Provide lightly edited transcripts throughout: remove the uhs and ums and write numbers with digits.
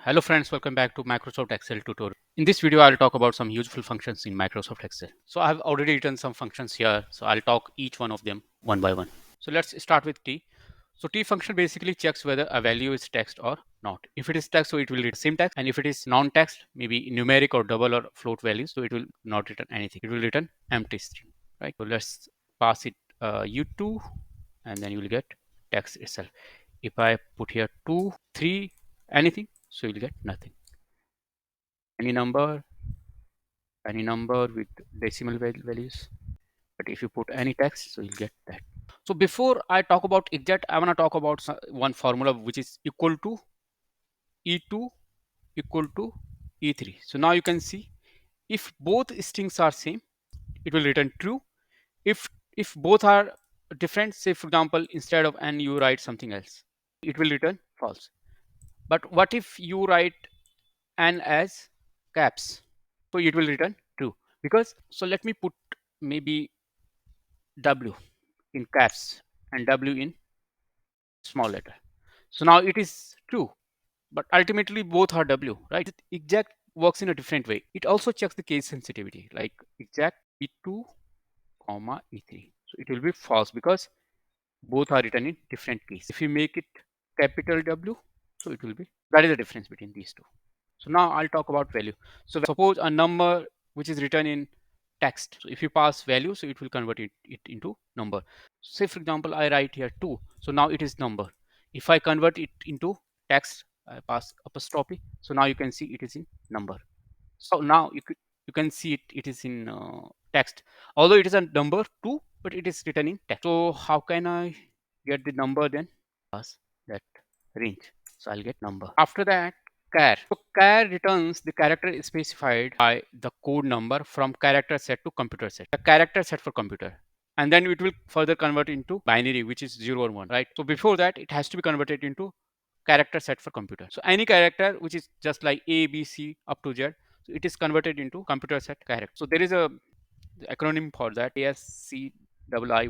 Hello friends, welcome back to Microsoft Excel tutorial. In this video, I'll talk about some useful functions in Microsoft Excel. So I've already written some functions here. So I'll talk each one of them one by one. So let's start with T. So T function basically checks whether a value is text or not. If it is text, so it will return same text. And if it is non-text, maybe numeric or double or float values, so it will not return anything. It will return empty string, right? So let's pass it U2 and then you will get text itself. If I put here 2, 3, anything, so you'll get nothing. Any number with decimal values, but if you put any text, so you'll get that. So before I talk about exact, I want to talk about one formula which is equal to E2 equal to E3. So now you can see if both strings are same, it will return true. If both are different, say for example instead of n you write something else, it will return false. But what if you write n as caps, so it will return true. Because so let me put maybe W in caps and W in small letter. So now it is true, but ultimately both are W, right? Exact works in a different way. It also checks the case sensitivity, like exact E2 comma E3. So it will be false because both are written in different keys. If you make it capital W, so it will be, that is the difference between these two. So now I'll talk about value. So suppose a number which is written in text. So if you pass value, so it will convert it into number. Say for example, I write here 2. So now it is number. If I convert it into text, I pass apostrophe. So now you can see it is in number. So now you can see it is in text. Although it is a number 2, but it is written in text. So how can I get the number then? Pass that range. So I'll get number. After that, char. So char returns the character specified by the code number from character set to computer set. The character set for computer. And then it will further convert into binary, which is 0 or 1, right? So before that, it has to be converted into character set for computer. So any character which is just like A, B, C up to Z, so it is converted into computer set character. So there is a acronym for that, ASCII,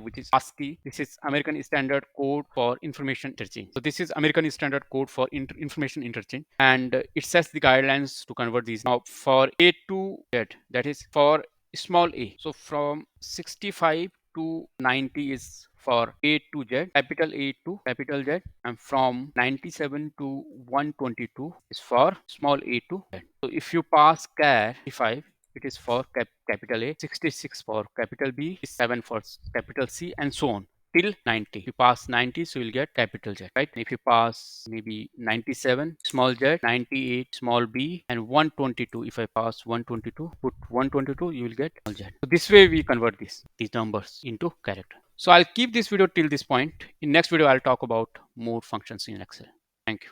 which is ASCII. This is American Standard Code for Information Interchange. So this is American Standard Code for Information Interchange, and it sets the guidelines to convert these. Now for A to Z, that is for small a. So from 65 to 90 is for A to Z, capital A to capital Z, and from 97 to 122 is for small a to Z. So if you pass char 55, it is for capital A, 66 for capital B, 7 for capital C, and so on till 90. If you pass 90, so you'll get capital Z, right? If you pass maybe 97, small z, 98, small b, and 122. If I pass 122, put 122, you will get small z. So this way we convert these numbers into character. So I'll keep this video till this point. In next video, I'll talk about more functions in Excel. Thank you.